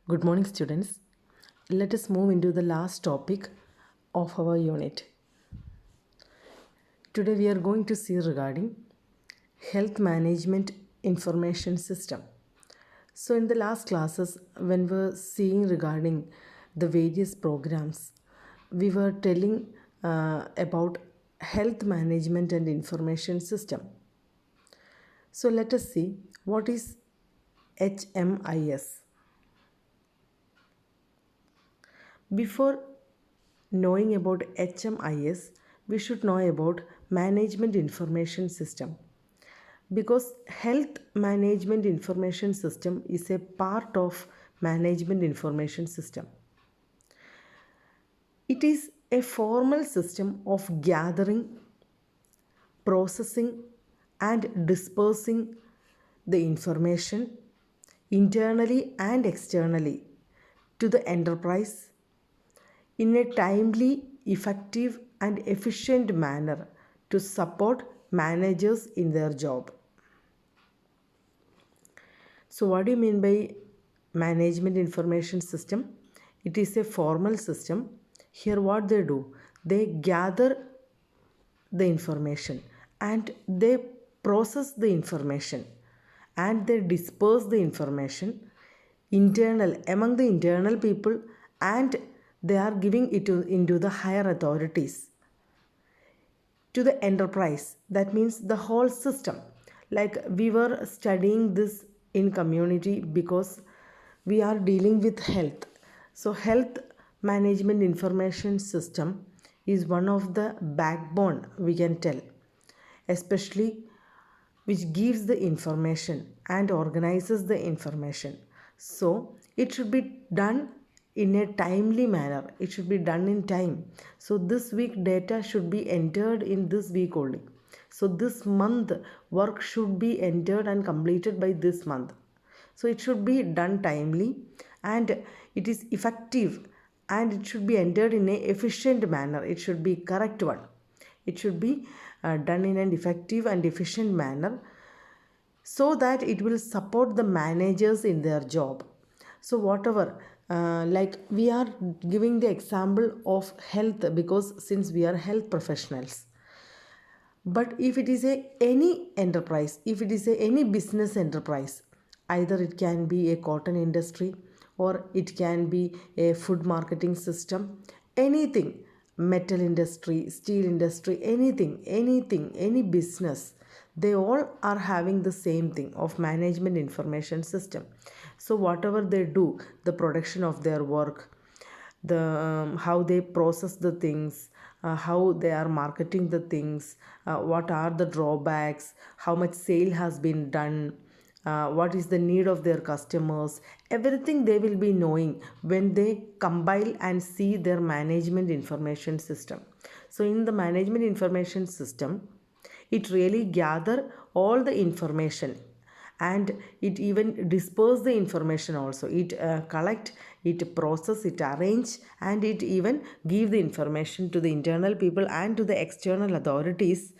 Good morning, students. Let us move into the last topic of our unit. Today we are going to see regarding health management information system. So in the last classes, when we were seeing regarding the various programs, we were telling about health management and information system. So let us see what is HMIS. Before knowing about HMIS, we should know about Management Information System, because Health Management Information System is a part of Management Information System. It is a formal system of gathering, processing, and dispersing the information internally and externally to the enterprise in a timely, effective, and efficient manner to support managers in their job. So, what do you mean by management information system? It is a formal system. Here, what they do, they gather the information and they process the information and they disperse the information internal among the internal people, and they are giving it into the higher authorities to the enterprise. That means the whole system. Like we were studying this in community because we are dealing with health. So health management information system is one of the backbone, we can tell, especially which gives the information and organizes the information. So it should be done in a timely manner. It should be done in time. So this week data should be entered in this week only. So this month work should be entered and completed by this month. So it should be done timely and it is effective, and it should be entered in a efficient manner. It should be correct one. It should be done in an effective and efficient manner so that it will support the managers in their job. So whatever, like we are giving the example of health because since we are health professionals. But if it is any enterprise, if it is any business enterprise, either it can be a cotton industry or it can be a food marketing system, anything, metal industry, steel industry, anything, any business, they all are having the same thing of management information system. So whatever they do, the production of their work, the how they process the things, how they are marketing the things, what are the drawbacks, how much sale has been done, what is the need of their customers, everything they will be knowing when they compile and see their management information system. So in the management information system, it really gather all the information and it even disperse the information also. It collect, it process, it arrange, and it even give the information to the internal people and to the external authorities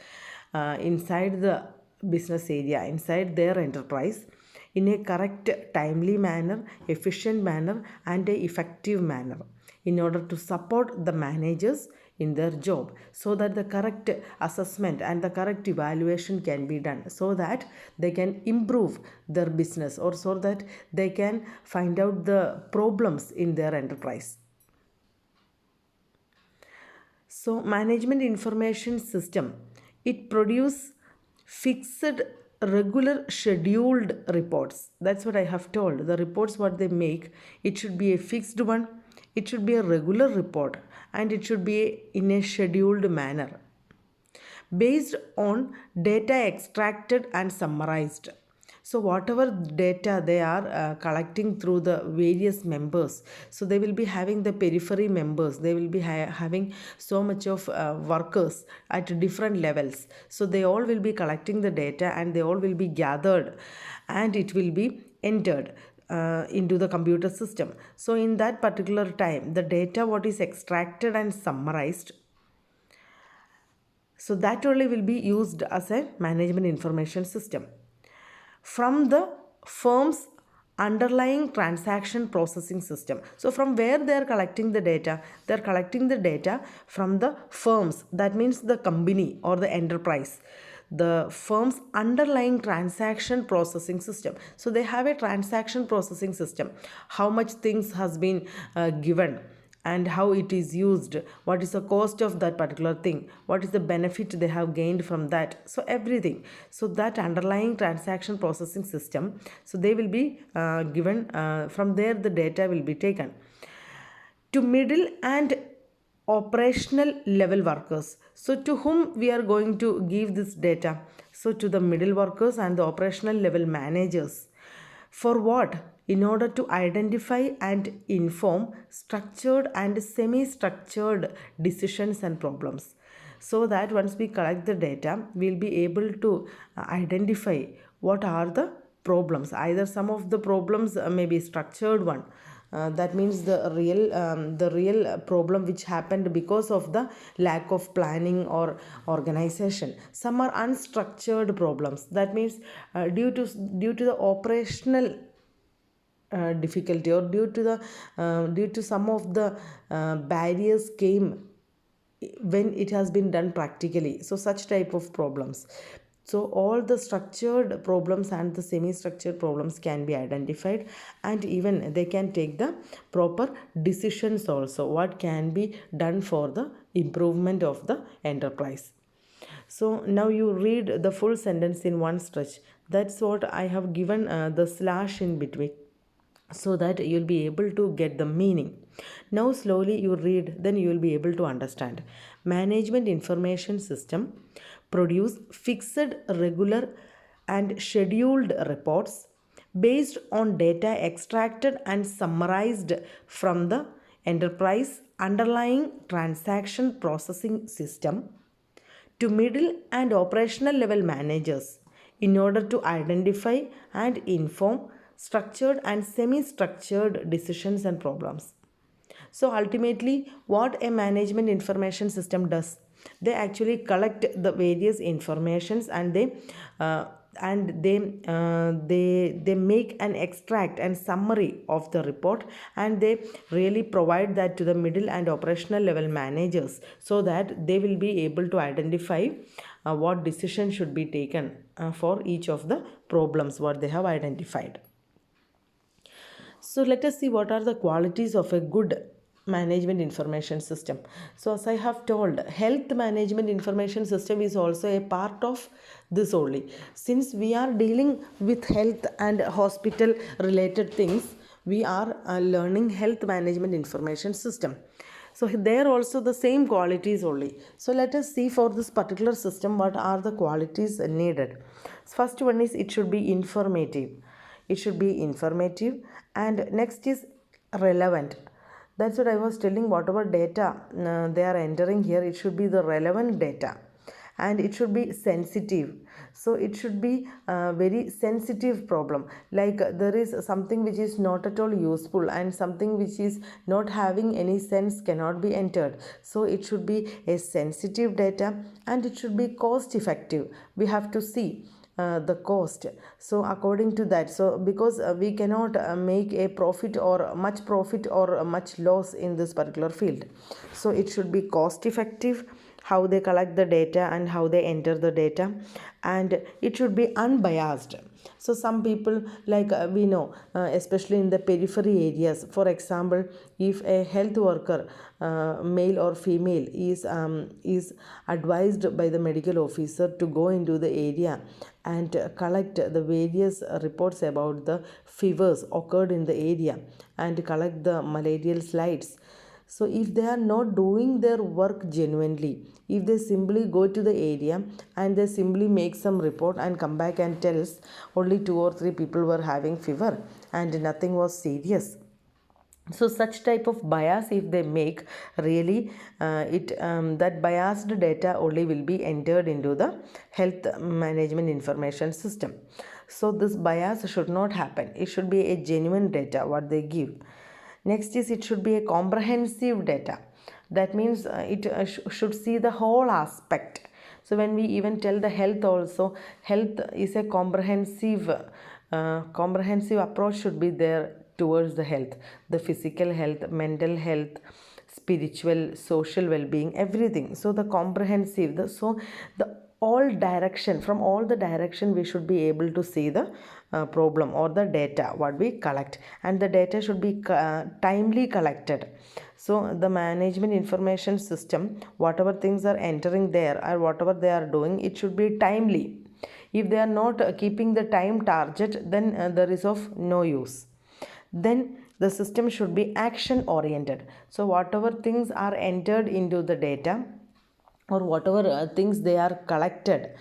inside the business area, inside their enterprise, in a correct, timely manner, efficient manner, and a effective manner, in order to support the managers in their job, so that the correct assessment and the correct evaluation can be done, so that they can improve their business, or so that they can find out the problems in their enterprise. So management information system, it produce fixed, regular, scheduled reports. That's what I have told. The reports what they make, it should be a fixed one, it should be a regular report, and it should be in a scheduled manner based on data extracted and summarized. So whatever data they are collecting through the various members, so they will be having the periphery members, they will be having so much of workers at different levels. So they all will be collecting the data and they all will be gathered and it will be entered into the computer system. So in that particular time, the data what is extracted and summarized, so that only will be used as a management information system. From the firm's underlying transaction processing system. So from where they are collecting the data? They are collecting the data from the firms, that means the company or the enterprise, the firm's underlying transaction processing system. So they have a transaction processing system, how much things has been given and how it is used, what is the cost of that particular thing, what is the benefit they have gained from that, so everything. So that underlying transaction processing system, so they will be given, from there the data will be taken to middle and operational level workers. So to whom we are going to give this data? So to the middle workers and the operational level managers. For what? In order to identify and inform structured and semi-structured decisions and problems. So that once we collect the data, we'll be able to identify what are the problems. Either some of the problems may be structured one, that means the real problem which happened because of the lack of planning or organization. Some are unstructured problems, that means due to the operational difficulty, or due to some of the barriers came when it has been done practically, so such type of problems. So all the structured problems and the semi structured problems can be identified, and even they can take the proper decisions also, what can be done for the improvement of the enterprise. So now you read the full sentence in one stretch. That's what I have given the slash in between, so that you'll be able to get the meaning. Now slowly you read, then you will be able to understand. Management information system produce fixed, regular and scheduled reports based on data extracted and summarized from the enterprise underlying transaction processing system to middle and operational level managers in order to identify and inform structured and semi structured decisions and problems. So ultimately, what a management information system does, they actually collect the various informations, and uh, they make an extract and summary of the report, and they really provide that to the middle and operational level managers, so that they will be able to identify what decision should be taken for each of the problems what they have identified. So let us see what are the qualities of a good management information system. So as I have told, health management information system is also a part of this only. Since we are dealing with health and hospital related things, we are learning health management information system. So there also the same qualities only. So let us see for this particular system what are the qualities needed. First one is it should be informative. It should be informative, and next is relevant. That's what I was telling, whatever data they are entering here, it should be the relevant data, and it should be sensitive. So it should be a very sensitive problem, like there is something which is not at all useful and something which is not having any sense cannot be entered. So it should be a sensitive data, and it should be cost effective. We have to see the cost. So according to that, so because we cannot make a profit or much loss in this particular field, so it should be cost effective, how they collect the data and how they enter the data, and it should be unbiased. So some people, like we know, especially in the periphery areas, for example, if a health worker, male or female, is advised by the medical officer to go into the area and collect the various reports about the fevers occurred in the area and collect the malarial slides. So if they are not doing their work genuinely, if they simply go to the area and they simply make some report and come back and tells only 2 or 3 people were having fever and nothing was serious, so such type of bias if they make, really it that biased data only will be entered into the health management information system. So this bias should not happen. It should be a genuine data what they give. Next is it should be a comprehensive data. That means it should see the whole aspect. So when we even tell the health also, health is a comprehensive Comprehensive approach should be there towards the health, the physical health, mental health, spiritual, social well-being, everything. So the comprehensive, the all direction, from all the direction we should be able to see the problem or the data what we collect, and the data should be timely collected. So the management information system, whatever things are entering there or whatever they are doing, it should be timely. If they are not keeping the time target, then there is of no use. Then the system should be action oriented. So whatever things are entered into the data, or whatever things they are collected,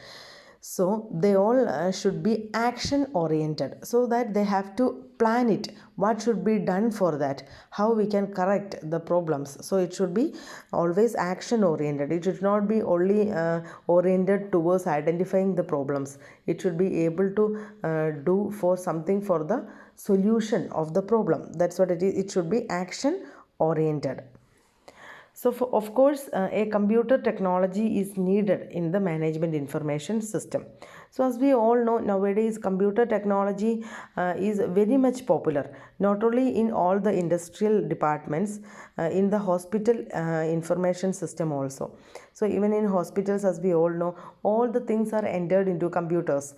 so they all should be action oriented, so that they have to plan it, what should be done for that, how we can correct the problems. So it should be always action oriented. It should not be only oriented towards identifying the problems. It should be able to do for something for the solution of the problem. That's what it is. It should be action oriented. So, of course, a computer technology is needed in the management information system. So, as we all know, nowadays computer technology is very much popular, not only in all the industrial departments, in the hospital information system also. So, even in hospitals, as we all know, all the things are entered into computers,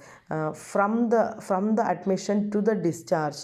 from the admission to the discharge.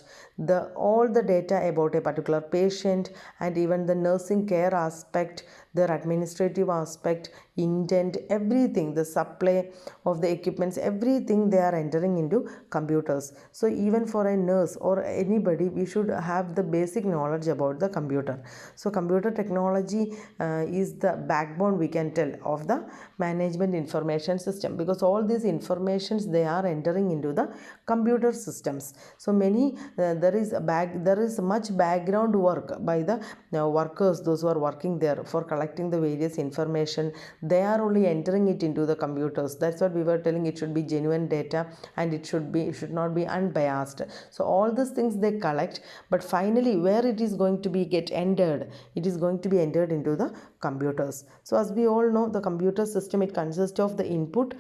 All the data about a particular patient, and even the nursing care aspect, their administrative aspect, intent, everything, the supply of the equipments, everything they are entering into computers. So even for a nurse or anybody, we should have the basic knowledge about the computer. So computer technology is the backbone, we can tell, of the management information system, because all these informations they are entering into the computer systems. So many there is much background work by the workers, those who are working there for collecting the various information. They are only entering it into the computers. That's what we were telling. It should be genuine data, and it should not be unbiased. So all these things they collect, but finally where it is going to be get entered, it is going to be entered into the computers. So as we all know, the computer system, it consists of the input,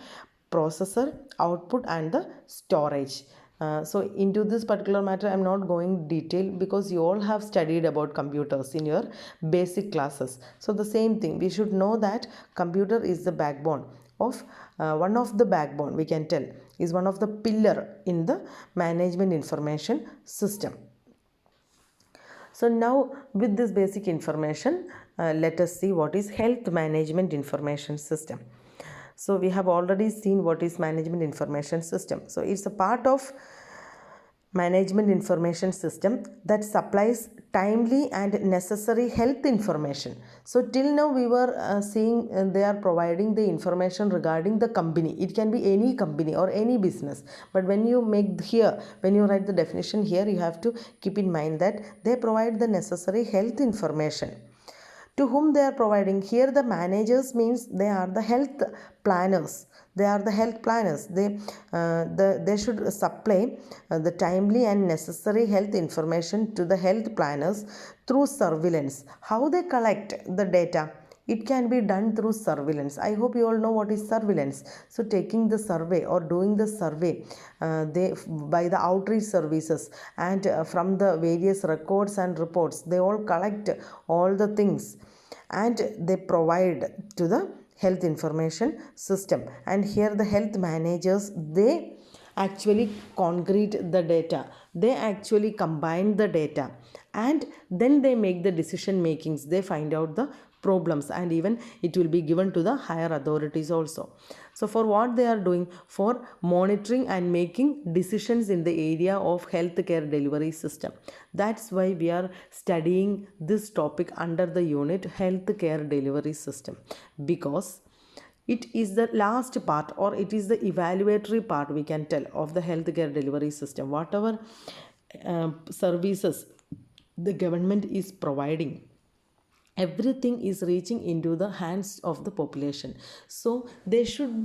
processor, output, and the storage. So into this particular matter, I'm not going detail, because you all have studied about computers in your basic classes. So the same thing, we should know that computer is the backbone of one of the backbone, we can tell, is one of the pillar in the management information system. So now with this basic information, let us see what is health management information system. So we have already seen what is management information system. So it's a part of management information system that supplies timely and necessary health information. So till now we were seeing they are providing the information regarding the company. It can be any company or any business, but when you write the definition here, you have to keep in mind that they provide the necessary health information. To whom they are providing? Here the managers means they are the health planners. They should supply the timely and necessary health information to the health planners through surveillance. How they collect the data? It can be done through surveillance. I hope you all know what is surveillance. So taking the survey or doing the survey by the outreach services, and from the various records and reports, they all collect all the things, and they provide to the health information system. And here the health managers, they actually concrete the data, they actually combine the data, and then they make the decision makings, they find out the problems, and even it will be given to the higher authorities also. So for what they are doing? For monitoring and making decisions in the area of healthcare delivery system. That's why we are studying this topic under the unit healthcare delivery system, because it is the last part, or it is the evaluatory part, we can tell, of the healthcare delivery system. Whatever services the government is providing, everything is reaching into the hands of the population. So they should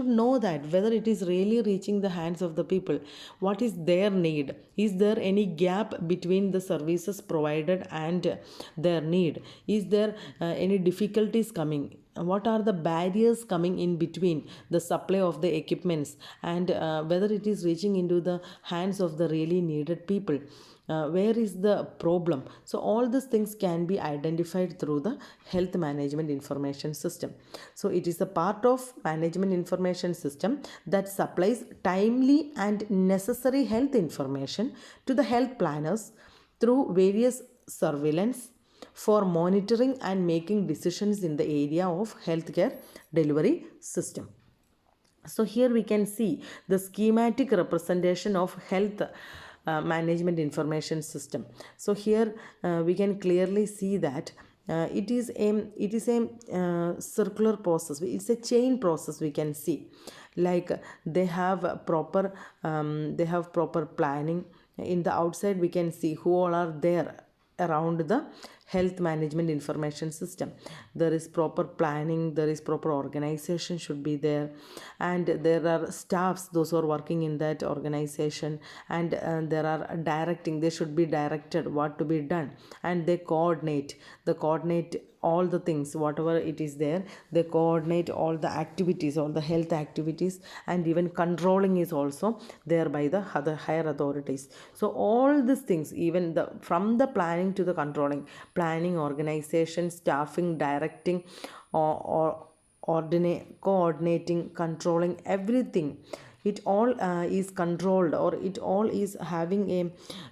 know that whether it is really reaching the hands of the people, what is their need, is there any gap between the services provided and their need, is there any difficulties coming. what are the barriers coming in between the supply of the equipments, and whether it is reaching into the hands of the really needed people. Where is the problem? So all these things can be identified through the health management information system. So it is a part of management information system that supplies timely and necessary health information to the health planners through various surveillance for monitoring and making decisions in the area of healthcare delivery system. So here we can see the schematic representation of health management information system. So here we can clearly see that it is a circular process. It's a chain process. We can see, like they have proper planning. In the outside we can see who all are there around the health management information system. There is proper planning, there is proper organization should be there, and there are staffs, those who are working in that organization, and there are directing, they should be directed what to be done, and they coordinate all the things, whatever it is there, they coordinate all the activities, all the health activities, and even controlling is also there by the other higher authorities. So all these things, even the from the planning to the controlling, planning, organization, staffing, directing, or coordinating, controlling, everything, it all is controlled, or it all is having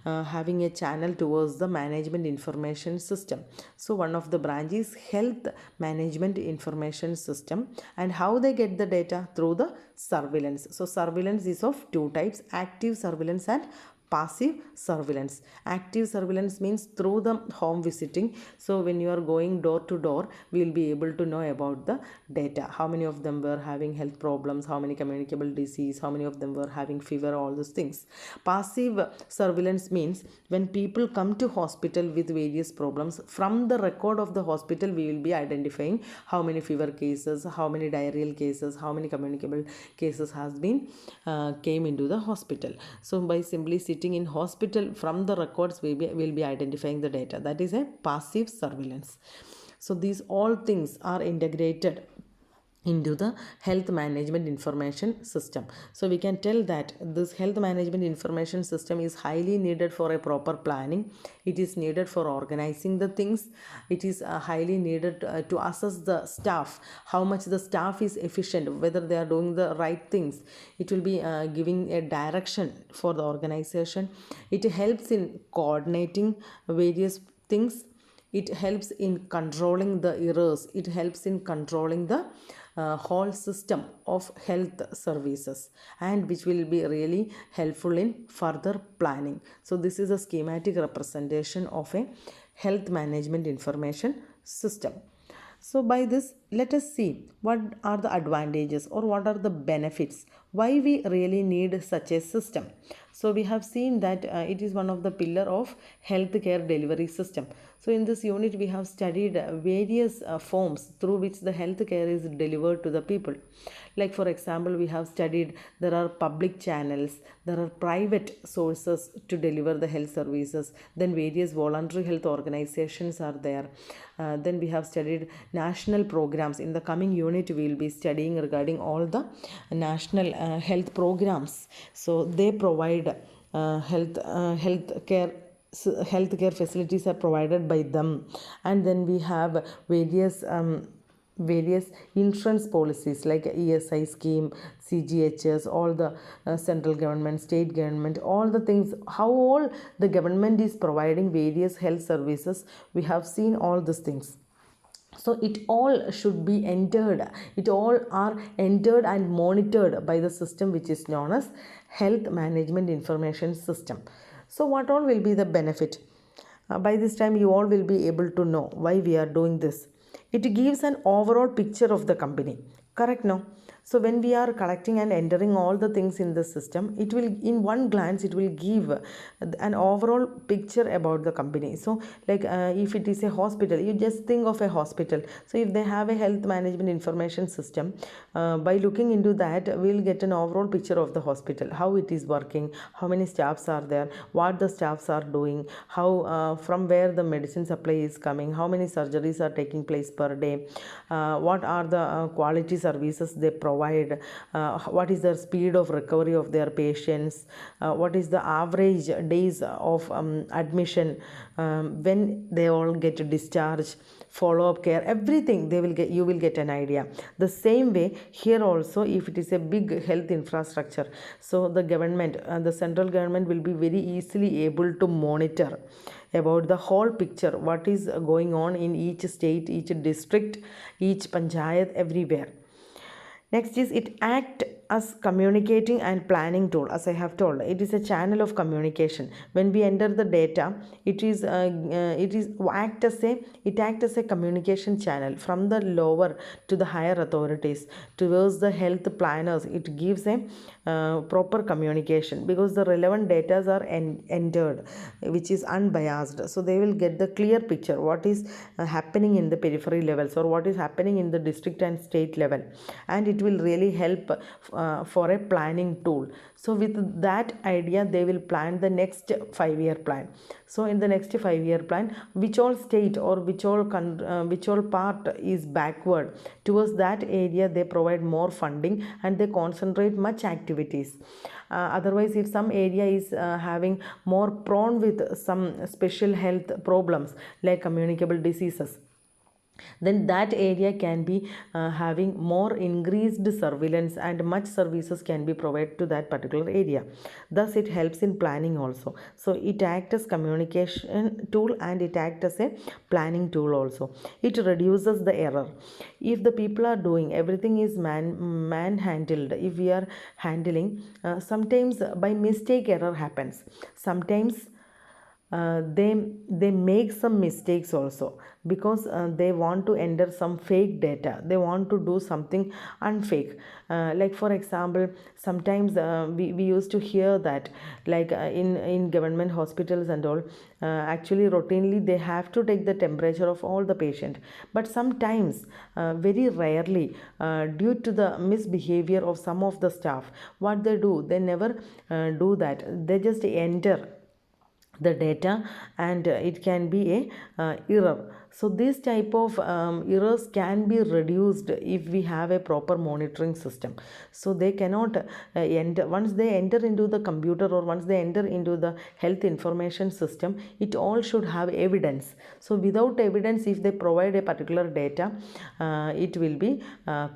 a channel towards the management information system. So one of the branch is health management information system, and how they get the data through the surveillance. So surveillance is of two types: active surveillance and passive surveillance. Active surveillance means through the home visiting. So when you are going door to door, we will be able to know about the data, how many of them were having health problems, how many communicable disease, how many of them were having fever, all those things. Passive surveillance means when people come to hospital with various problems, from the record of the hospital we will be identifying how many fever cases, how many diarrheal cases, how many communicable cases has been came into the hospital. So by simply sitting in hospital, from the records we will be identifying the data. That is a passive surveillance. So these all things are integrated into the health management information system. So we can tell that this health management information system is highly needed for a proper planning. It is needed for organizing the things. It is highly needed to assess the staff, how much the staff is efficient, whether they are doing the right things. It will be giving a direction for the organization. It helps in coordinating various things. It helps in controlling the errors. It helps in controlling the whole system of health services, and which will be really helpful in further planning. So this is a schematic representation of a health management information system. So by this, let us see what are the advantages or what are the benefits, why we really need such a system. So we have seen that it is one of the pillar of healthcare delivery system. So in this unit we have studied various forms through which the healthcare is delivered to the people. Like for example, we have studied there are public channels, there are private sources to deliver the health services, then various voluntary health organizations are there. Then we have studied national programs. In the coming unit we will be studying regarding all the national health programs. So they provide healthcare facilities are provided by them. And then we have various insurance policies like ESI scheme, CGHS, all the central government, state government, all the things, how all the government is providing various health services. We have seen all these things. So it all should be entered, it all are entered and monitored by the system which is known as health management information system. So what all will be the benefit? By this time you all will be able to know why we are doing this. It gives an overall picture of the company, correct? No? So when we are collecting and entering all the things in the system, it will, in one glance, it will give an overall picture about the company. So like if it is a hospital, you just think of a hospital. So if they have a health management information system, by looking into that, we'll get an overall picture of the hospital, how it is working, how many staffs are there, what the staffs are doing, how from where the medicine supply is coming, how many surgeries are taking place per day, what are the quality services they provide, what is the speed of recovery of their patients, what is the average days of admission, when they all get discharged, follow up care, everything they will get, you will get an idea. The same way here also, if it is a big health infrastructure, so the government, the central government will be very easily able to monitor about the whole picture, what is going on in each state, each district, each panchayat, everywhere. Next is, it act as communicating and planning tool. As I have told, it is a channel of communication. When we enter the data, it is it act as a communication channel from the lower to the higher authorities towards the health planners. It gives a proper communication, because the relevant data are entered, which is unbiased, so they will get the clear picture what is happening in the periphery levels, or what is happening in the district and state level, and it will really help for a planning tool. So with that idea, they will plan the next 5-year plan. So in the next 5-year plan, which all state or which all part is backward, towards that area they provide more funding and they concentrate much activities. Otherwise, if some area is having more prone with some special health problems like communicable diseases, then that area can be having more increased surveillance and much services can be provided to that particular area. Thus it helps in planning also. So it acts as communication tool and it acts as a planning tool also. It reduces the error. If the people are doing everything is man handled, if we are handling, sometimes by mistake error happens. Sometimes they make some mistakes also, because they want to enter some fake data, they want to do something unfake. Like for example, sometimes we used to hear that, like in government hospitals and all, actually routinely they have to take the temperature of all the patient, but sometimes very rarely, due to the misbehavior of some of the staff, what they do, they never do that, they just enter the data, and it can be a error. So this type of errors can be reduced if we have a proper monitoring system. So they cannot enter, once they enter into the computer or once they enter into the health information system, it all should have evidence. So without evidence, if they provide a particular data, it will be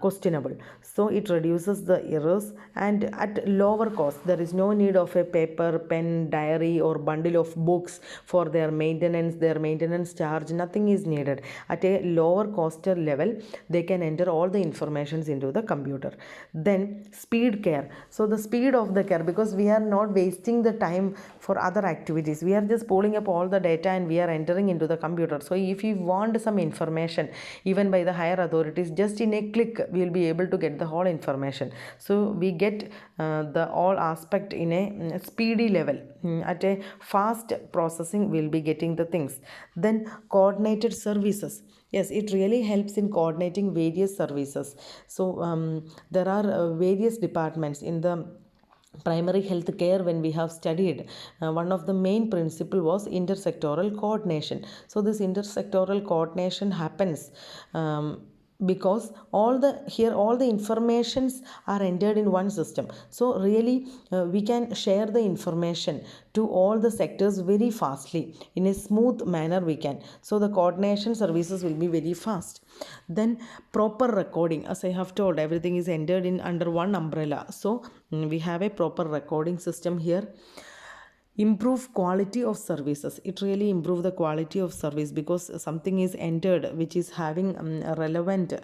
questionable. So it reduces the errors, and at lower cost. There is no need of a paper, pen, diary or bundle of books for their maintenance charge, nothing is needed. At a lower cost level, they can enter all the informations into the computer. Then speed care. So the speed of the care, because we are not wasting the time for other activities, we are just pulling up all the data and we are entering into the computer. So if you want some information, even by the higher authorities, just in a click we will be able to get the whole information. So we get the all aspect in a speedy level. At a fast processing, we'll be getting the things. Then coordinated services. Yes, it really helps in coordinating various services. So there are various departments in the primary health care. When we have studied, one of the main principle was intersectoral coordination. So this intersectoral coordination happens because all the informations are entered in one system. So really we can share the information to all the sectors very fastly, in a smooth manner we can. So the coordination services will be very fast. Then proper recording. As I have told, everything is entered in under one umbrella. So we have a proper recording system here. Improve quality of services. It really improve the quality of service, because something is entered which is having a relevant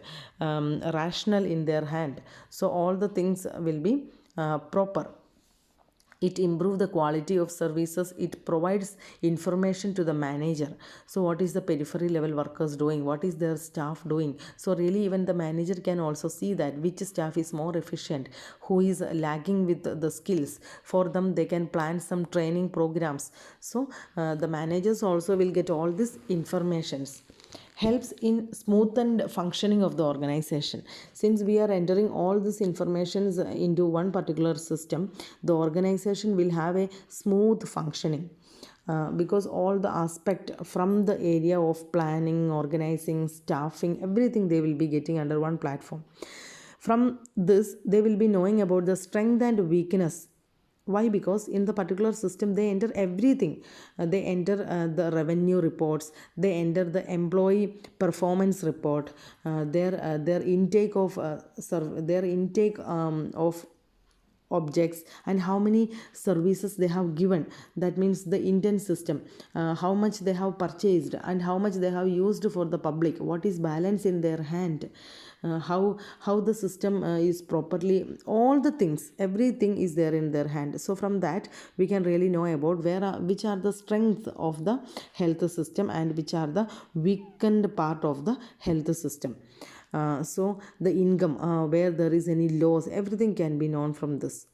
rationale in their hand. So all the things will be proper. it improves the quality of services, it provides information to the manager. So what is the periphery level workers doing, what is their staff doing? So really even the manager can also see that which staff is more efficient, who is lagging with the skills. For them they can plan some training programs. So the managers also will get all these informations. Helps in smoothened functioning of the organization. Since we are entering all these informations into one particular system, the organization will have a smooth functioning. Because all the aspect from the area of planning, organizing, staffing, everything they will be getting under one platform. From this they will be knowing about the strength and weakness. Why? Because in the particular system they enter everything. They enter the revenue reports, they enter the employee performance report, their intake of their intake of objects, and how many services they have given. That means the intent system, how much they have purchased and how much they have used for the public, what is balance in their hand, how the system is properly, all the things, everything is there in their hand. So from that we can really know about which are the strengths of the health system and which are the weakened part of the health system. So the income, where there is any loss, everything can be known from this.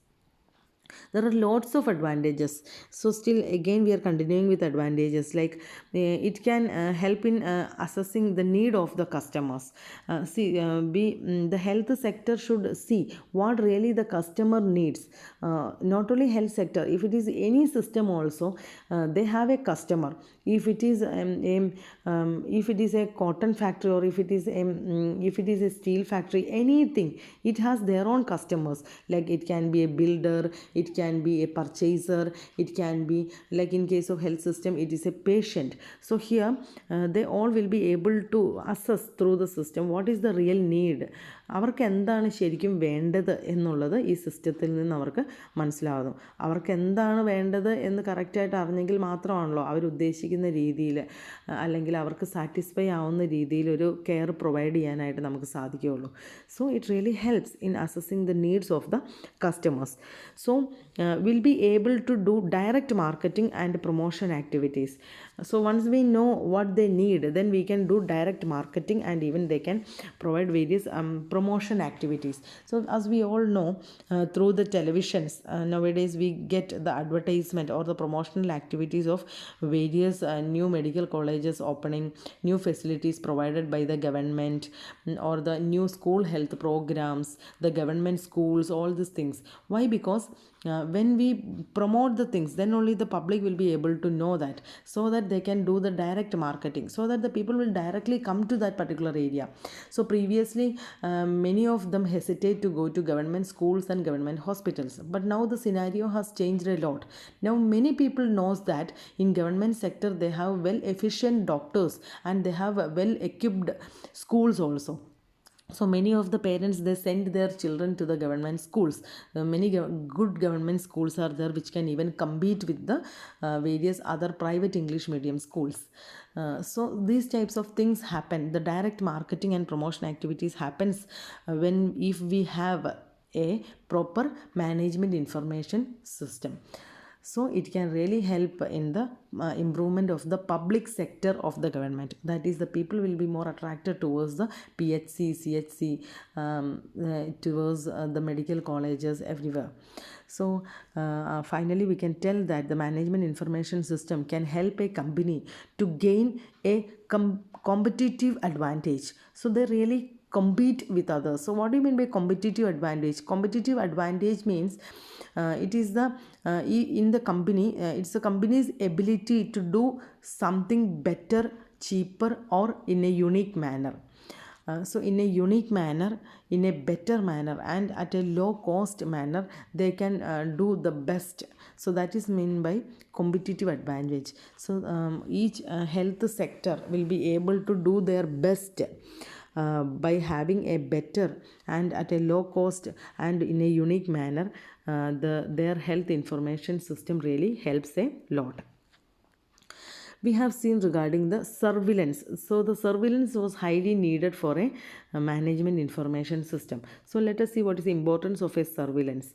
There are lots of advantages. So still again we are continuing with advantages, like it can help in assessing the need of the customers. The health sector should see what really the customer needs. Not only health sector, if it is any system also, they have a customer. If it is if it is a cotton factory, or if it is a steel factory, anything, it has their own customers. Like it can be a builder, it can be a purchaser, it can be, like in case of health system, it is a patient. So here they all will be able to assess through the system what is the real need, അവർക്ക് എന്താണ് ശരിക്കും വേണ്ടത് എന്നുള്ളത് ഈ സിസ്റ്റത്തിൽ നിന്ന് അവർക്ക് മനസ്സിലാകുന്നു. അവർക്ക് എന്താണ് വേണ്ടത് എന്ന് കറക്റ്റായിട്ട് അറിഞ്ഞെങ്കിൽ മാത്രമാണല്ലോ അവർ ഉദ്ദേശിക്കുന്ന രീതിയിൽ, അല്ലെങ്കിൽ അവർക്ക് സാറ്റിസ്ഫൈ ആവുന്ന രീതിയിൽ ഒരു കെയർ പ്രൊവൈഡ് ചെയ്യാനായിട്ട് നമുക്ക് സാധിക്കുകയുള്ളൂ. So it really helps in assessing the needs of the customers. So will be able to do direct marketing and promotion activities. So once we know what they need, then we can do direct marketing, and even they can provide various promotion activities. So as we all know, through the televisions, nowadays we get the advertisement or the promotional activities of various new medical colleges opening, new facilities provided by the government, or the new school health programs, the government schools, all these things. Why? Because when we promote the things, then only the public will be able to know that, so that they can do the direct marketing, so that the people will directly come to that particular area. So previously many of them hesitate to go to government schools and government hospitals, but now the scenario has changed a lot. Now many people knows that in government sector they have well efficient doctors, and they have well equipped schools also. So many of the parents, they send their children to the government schools. Many good government schools are there which can even compete with the various other private English medium schools. So these types of things happen. The direct marketing and promotion activities happens if we have a proper management information system. So it can really help in the improvement of the public sector of the government. That is, the people will be more attracted towards the PHC, CHC, towards the medical colleges everywhere. So finally we can tell that the management information system can help a company to gain a competitive advantage. So they really compete with others. So what do you mean by competitive advantage? Competitive advantage means it is the in the company, it's the company's ability to do something better, cheaper, or in a unique manner. So in a unique manner, in a better manner, and at a low cost manner, they can do the best. So that is meant by competitive advantage. So each health sector will be able to do their best by having a better and at a low cost and in a unique manner. Their health information system really helps a lot. We have seen regarding the surveillance. So the surveillance was highly needed for a management information system. So let us see what is the importance of a surveillance.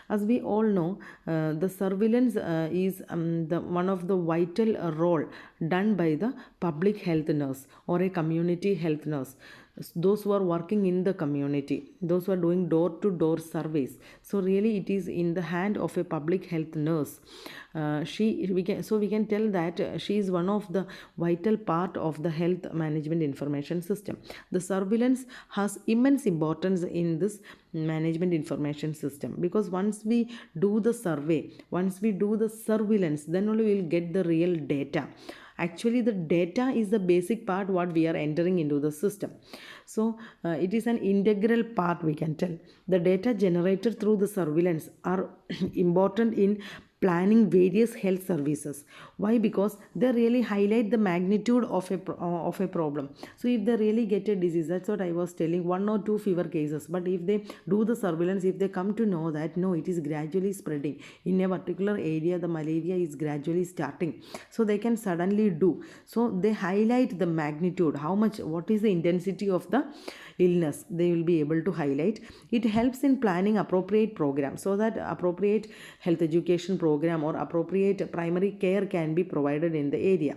As we all know, the surveillance is the one of the vital role done by the public health nurse or a community health nurse, those who are working in the community, those who are doing door to door surveys. So really it is in the hand of a public health nurse. We can tell that she is one of the vital part of the health management information system. The surveillance has immense importance in this management information system, because once we do the survey, once we do the surveillance, then only we will get the real data. Actually the data is the basic part what we are entering into the system. So it is an integral part, we can tell. The data generated through the surveillance are important in planning various health services. Why? Because they really highlight the magnitude of a problem. So if they really get a disease, that's what I was telling, one or two fever cases, but if they do the surveillance, if they come to know that no, it is gradually spreading in a particular area, the malaria is gradually starting, so they can suddenly do. So they highlight the magnitude, how much, what is the intensity of the illness, they will be able to highlight. It helps in planning appropriate program, so that appropriate health education program or appropriate primary care can be provided in the area.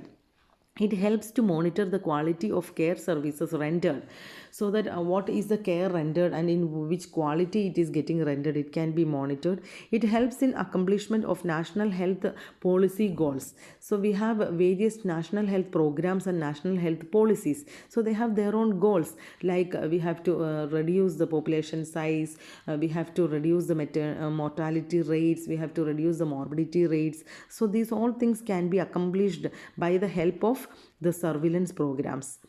It helps to monitor the quality of care services rendered, so that what is the care rendered and in which quality it is getting rendered, it can be monitored. It helps in accomplishment of national health policy goals. So we have various national health programs and national health policies, so they have their own goals, like we have to reduce the population size, we have to reduce the mortality rates, we have to reduce the morbidity rates. So these all things can be accomplished by the help of the surveillance programs.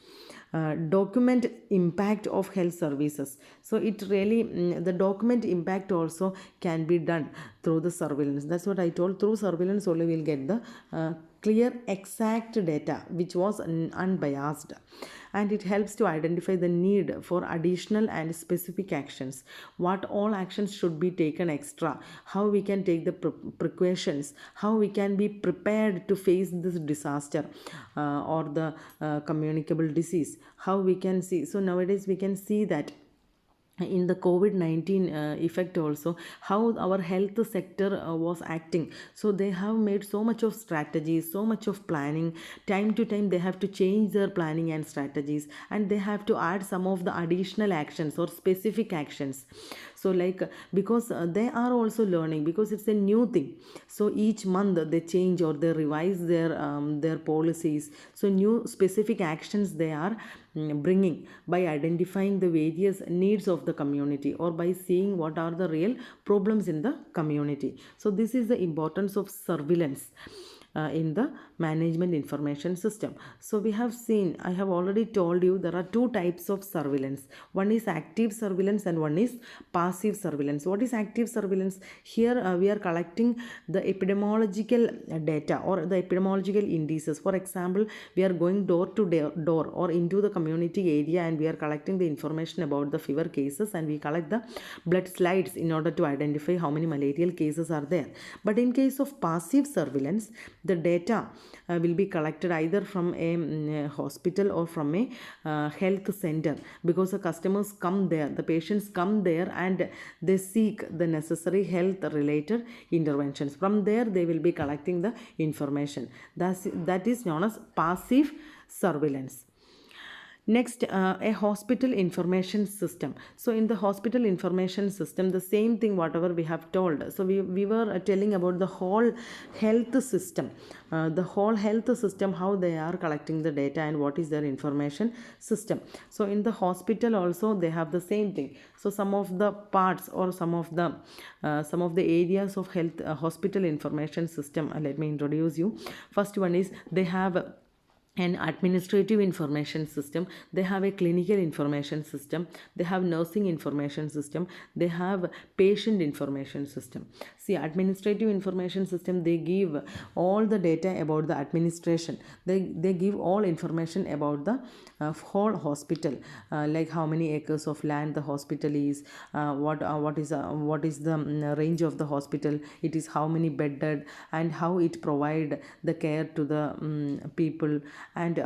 Document impact of health services. So it really the document impact also can be done through the surveillance. That's what I told, through surveillance only we'll get the clear exact data which was unbiased, and it helps to identify the need for additional and specific actions, what all actions should be taken extra, how we can take the precautions, how we can be prepared to face this disaster or the communicable disease, how we can see. So nowadays we can see that in the COVID-19 effect also, how our health sector was acting. So they have made so much of strategies, so much of planning. Time to time they have to change their planning and strategies, and they have to add some of the additional actions or specific actions. So like because they are also learning, because it's a new thing, so each month they change or they revise their policies. So new specific actions they are bringing by identifying the various needs of the community, or by seeing what are the real problems in the community. So this is the importance of surveillance in the management information system. So we have seen, I have already told you, there are two types of surveillance. One is active surveillance and one is passive surveillance. What is active surveillance? Here we are collecting the epidemiological data or the epidemiological indices. For example, we are going door to door or into the community area, and we are collecting the information about the fever cases, and we collect the blood slides in order to identify how many malarial cases are there. But in case of passive surveillance, the data will be collected either from a hospital or from a health center, because the customers come there, the patients come there, and they seek the necessary health related interventions. From there they will be collecting the information. That is known as passive surveillance. Next, a hospital information system. So in the hospital information system, the same thing whatever we have told. So we were telling about the whole health system, how they are collecting the data and what is their information system. So in the hospital also they have the same thing. So some of the parts or some of the areas of health hospital information system, let me introduce you. First one is they have an administrative information system, they have a clinical information system, they have nursing information system, they have patient information system. See, administrative information system, they give all the data about the administration, they give all information about the whole hospital, like how many acres of land the hospital is, what is the range of the hospital, it is how many bedded, and how it provide the care to the people, and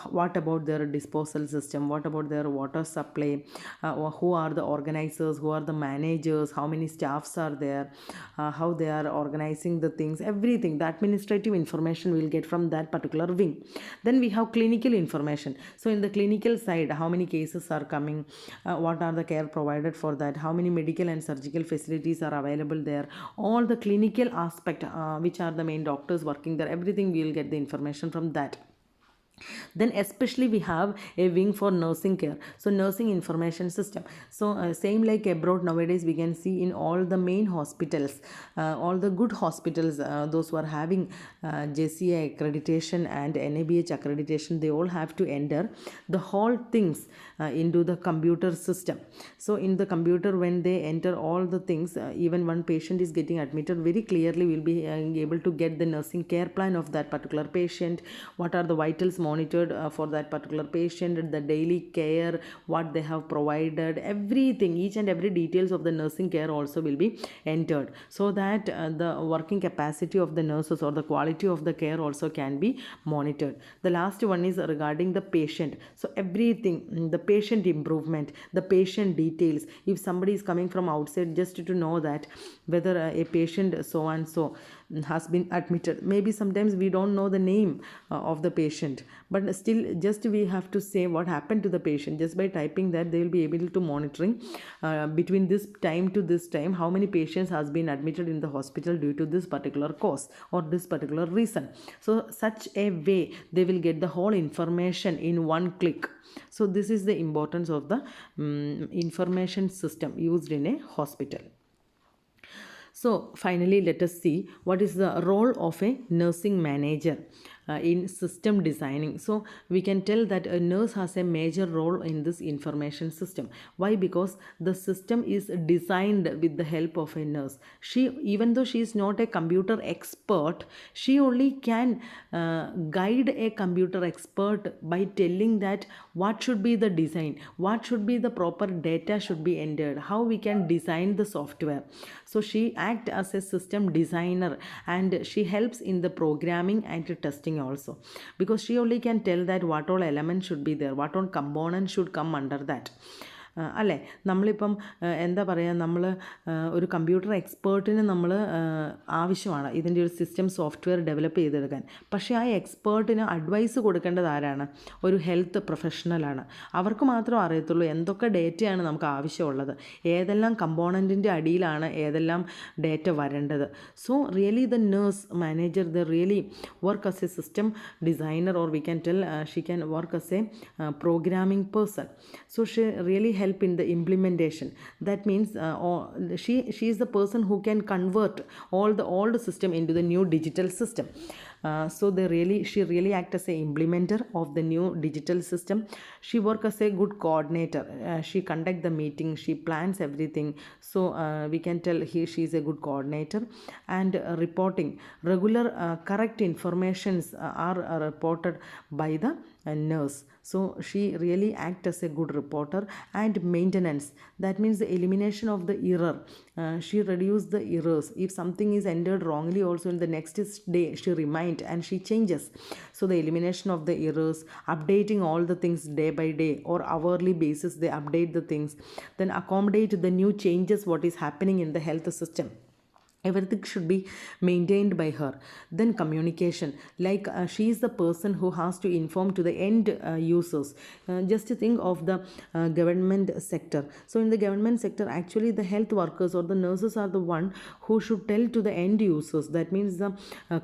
what about their disposal system, what about their water supply, who are the organizers, who are the managers, how many staffs are there, how they are organizing the things, everything. The administrative information we'll get from that particular wing. Then we have clinical information. So in the clinical side, how many cases are coming, what are the care provided for that, how many medical and surgical facilities are available there, all the clinical aspect, which are the main doctors working there, everything we will get the information from that. Then especially we have a wing for nursing care, so nursing information system. So same like abroad, nowadays we can see in all the main hospitals, all the good hospitals, those who are having JCI accreditation and NABH accreditation, they all have to enter the whole things into the computer system. So in the computer, when they enter all the things, even one patient is getting admitted, very clearly we'll be able to get the nursing care plan of that particular patient, what are the vitals monitored for that particular patient, the daily care, what they have provided, everything, each and every details of the nursing care also will be entered, so that the working capacity of the nurses or the quality of the care also can be monitored. The last one is regarding the patient. So everything, the patient improvement, the patient details, if somebody is coming from outside, just to know that whether a patient so and so has been admitted, maybe sometimes we don't know the name of the patient, but still just we have to say what happened to the patient. Just by typing that, they will be able to monitoring between this time to this time how many patients has been admitted in the hospital due to this particular cause or this particular reason. So such a way they will get the whole information in one click. So this is the importance of the information system used in a hospital. So finally, let us see what is the role of a nursing manager in system designing. So we can tell that a nurse has a major role in this information system. Why? Because the system is designed with the help of a nurse. She, even though she is not a computer expert, she only can guide a computer expert by telling that what should be the design, what should be the proper data should be entered, how we can design the software. So she acts as a system designer, and she helps in the programming and testing also, because she only can tell that what all elements should be there, what all components should come under that. അല്ലേ, നമ്മളിപ്പം എന്താ പറയുക, നമ്മൾ ഒരു computer എക്സ്പേർട്ടിന് നമ്മൾ ആവശ്യമാണ് ഇതിൻ്റെ ഒരു സിസ്റ്റം സോഫ്റ്റ്വെയർ ഡെവലപ്പ് ചെയ്തെടുക്കാൻ. പക്ഷേ ആ എക്സ്പേർട്ടിന് അഡ്വൈസ് കൊടുക്കേണ്ടത് ആരാണ്? ഒരു ഹെൽത്ത് പ്രൊഫഷണലാണ്. അവർക്ക് മാത്രമേ അറിയത്തുള്ളൂ എന്തൊക്കെ ഡേറ്റയാണ് നമുക്ക് ആവശ്യമുള്ളത്, ഏതെല്ലാം കമ്പോണൻറ്റിൻ്റെ അടിയിലാണ് ഏതെല്ലാം ഡേറ്റ വരേണ്ടത്. So really the nurse manager, the really work as a system designer, or we can tell she can work as a programming person. So she really help in the implementation. That means she is the person who can convert all the old system into the new digital system. So she really act as a implementer of the new digital system. She work as a good coordinator. She conduct the meeting, she plans everything. So we can tell she is a good coordinator. And reporting, regular correct informations are reported by the nurse. So she really act as a good reporter. And maintenance, that means the elimination of the error. She reduce the errors. If something is entered wrongly, also in the next day she remind and she changes. So the elimination of the errors, updating all the things day by day or hourly basis, they update the things, then accommodate the new changes what is happening in the health system. Everything should be maintained by her. Then communication, like she is the person who has to inform to the end users. Just to think of the government sector. So in the government sector, actually the health workers or the nurses are the one who should tell to the end users. That means the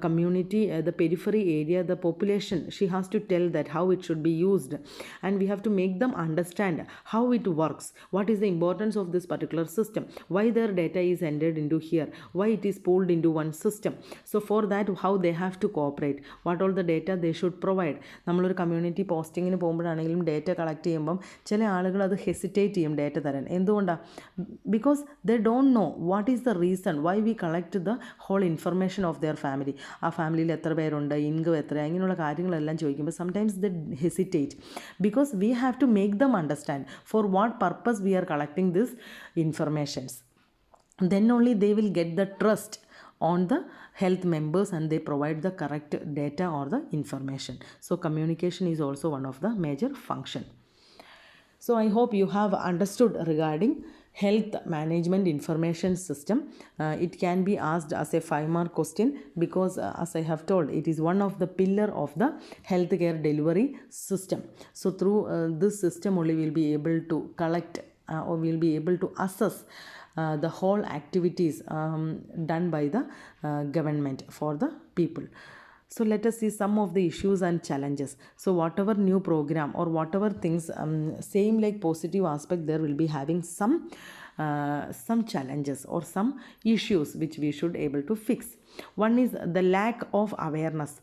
community, the periphery area, the population, she has to tell that how it should be used, and we have to make them understand how it works, what is the importance of this particular system, why their data is entered into here, why it is pooled into one system. So for that, how they have to cooperate, what all the data they should provide. നമ്മളൊരു community പോസ്റ്റിങ്ങിന് പോകുമ്പോഴാണെങ്കിലും data collect ചെയ്യുമ്പം ചില ആളുകൾ അത് hesitate ചെയ്യും data തരാൻ. എന്തുകൊണ്ടാണ്? Because they don't know what is the reason why we collect the whole information of their family. ആ ഫാമിലിയിൽ എത്ര പേരുണ്ട്, ഇൻകം എത്ര, ഇങ്ങനെയുള്ള കാര്യങ്ങളെല്ലാം ചോദിക്കുമ്പോൾ sometimes they hesitate because we have to make them understand for what purpose we are collecting this informations. Then only they will get the trust on the health members and they provide the correct data or the information. So communication is also one of the major function. So I hope you have understood regarding health management information system. It can be asked as a 5-mark question because as I have told, it is one of the pillar of the healthcare delivery system. So through this system only we will be able to collect or we will be able to assess the whole activities done by the government for the people. So let us see some of the issues and challenges. So whatever new program or whatever things, same like positive aspect, there will be having some challenges or some issues which we should able to fix. One is the lack of awareness.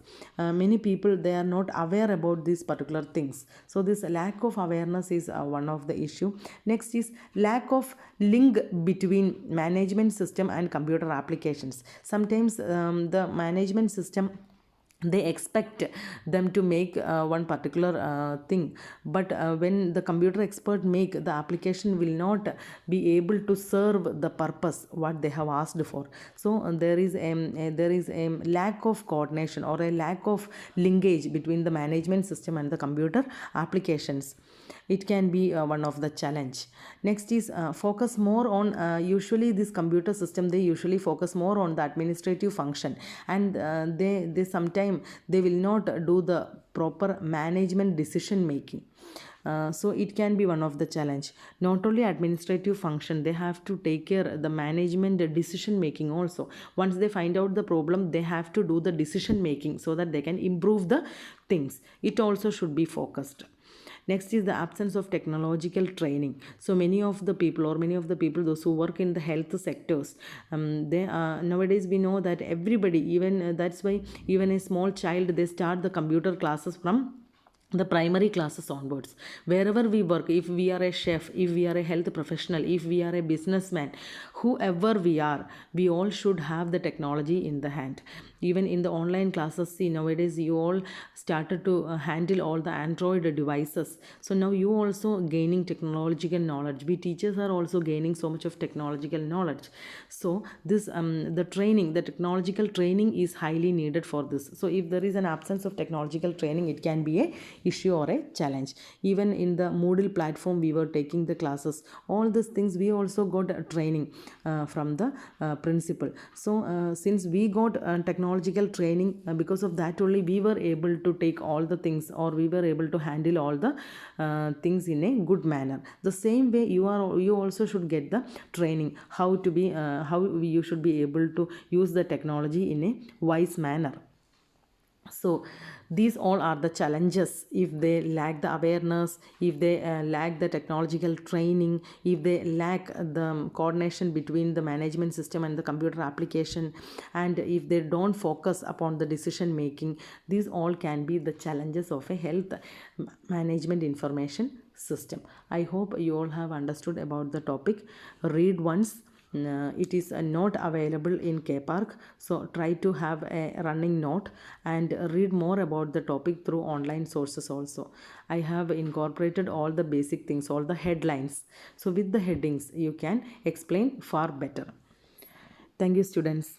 Many people, they are not aware about these particular things. So this lack of awareness is one of the issue. Next is lack of link between management system and computer applications. Sometimes the management system, they expect them to make one particular thing, but when the computer expert make, the application will not be able to serve the purpose what they have asked for. So there is a lack of coordination or a lack of linkage between the management system and the computer applications. It can be one of the challenge. Next is focus more on usually this computer system, they usually focus more on the administrative function, and they sometimes they will not do the proper management decision making. So it can be one of the challenge. Not only administrative function, they have to take care the management decision making also. Once they find out the problem, they have to do the decision making so that they can improve the things. It also should be focused. Next is the absence of technological training. So many of the people those who work in the health sectors, they nowadays we know that everybody, even that's why even a small child, they start the computer classes from the primary classes onwards. Wherever we work, if we are a chef, if we are a health professional, if we are a businessman, whoever we are, we all should have the technology in the hand. Even in the online classes, see nowadays you all started to handle all the Android devices. So now you also gaining technological knowledge. We teachers are also gaining so much of technological knowledge. So this the training, the technological training is highly needed for this. So if there is an absence of technological training, it can be a issue or a challenge. Even in the Moodle platform, we were taking the classes, all these things we also got training from the principal. So since we got technological training, because of that only we were able to take all the things, or we were able to handle all the things in a good manner. The same way you also should get the training how to be how you should be able to use the technology in a wise manner. So these all are the challenges if they lack the awareness, if they lack the technological training, if they lack the coordination between the management system and the computer application, and if they don't focus upon the decision making. These all can be the challenges of a health management information system. I hope you all have understood about the topic. Read once. It is not available in KPark, so try to have a running note and read more about the topic through online sources also. I have incorporated all the basic things, all the headlines, so with the headings you can explain far better. Thank you, students.